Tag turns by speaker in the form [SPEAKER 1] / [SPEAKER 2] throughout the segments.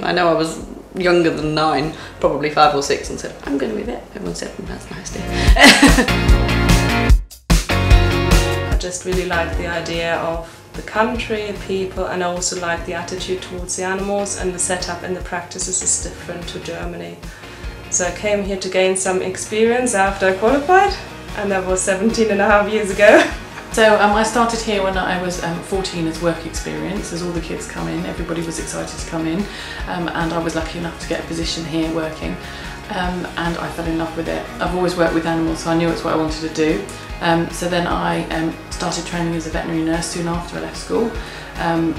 [SPEAKER 1] I know I was younger than 9, probably 5 or 6, and said, I'm going to be a vet. Everyone said, that's nice, dear.
[SPEAKER 2] I just really like the idea of the country, the people, and I also like the attitude towards the animals, and the setup and the practices is different to Germany. So I came here to gain some experience after I qualified, and that was 17.5 years ago.
[SPEAKER 3] So I started here when I was 14 as work experience, as all the kids come in, everybody was excited to come in, and I was lucky enough to get a position here working, and I fell in love with it. I've always worked with animals, so I knew it's what I wanted to do. So then I started training as a veterinary nurse soon after I left school,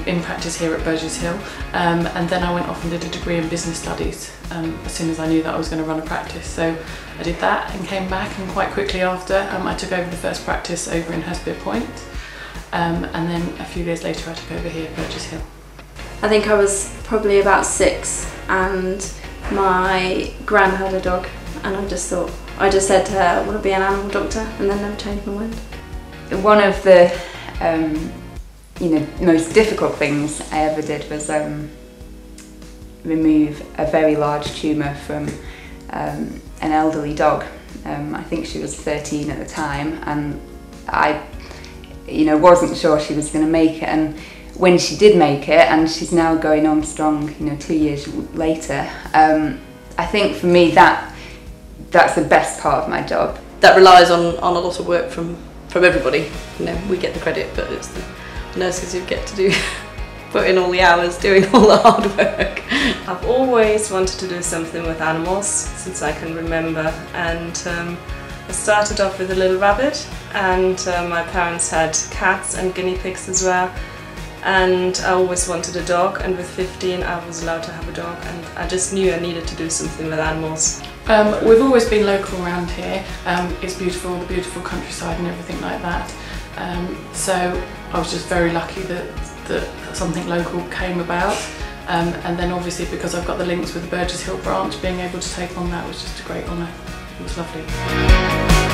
[SPEAKER 3] in practice here at Burgess Hill, and then I went off and did a degree in business studies as soon as I knew that I was going to run a practice. So I did that and came back, and quite quickly after I took over the first practice over in Hurstpierpoint, and then a few years later I took over here at Burgess Hill.
[SPEAKER 4] I think I was probably about 6, and my gran had a dog, and I just said to her, I want to be an animal doctor, and then never changed my mind.
[SPEAKER 5] One of the most difficult things I ever did was remove a very large tumour from an elderly dog. I think she was 13 at the time, and I wasn't sure she was going to make it, and when she did make it, and she's now going on strong 2 years later, I think for me that's the best part of my job.
[SPEAKER 1] That relies on a lot of work from everybody. We get the credit, but it's the nurses who get to put in all the hours doing all the hard work.
[SPEAKER 2] I've always wanted to do something with animals since I can remember, and I started off with a little rabbit, and my parents had cats and guinea pigs as well, and I always wanted a dog, and with 15 I was allowed to have a dog, and I just knew I needed to do something with animals.
[SPEAKER 3] We've always been local around here. It's beautiful, the beautiful countryside and everything like that. So I was just very lucky that something local came about, and then obviously because I've got the links with the Burgess Hill branch, being able to take on that was just a great honour. It was lovely.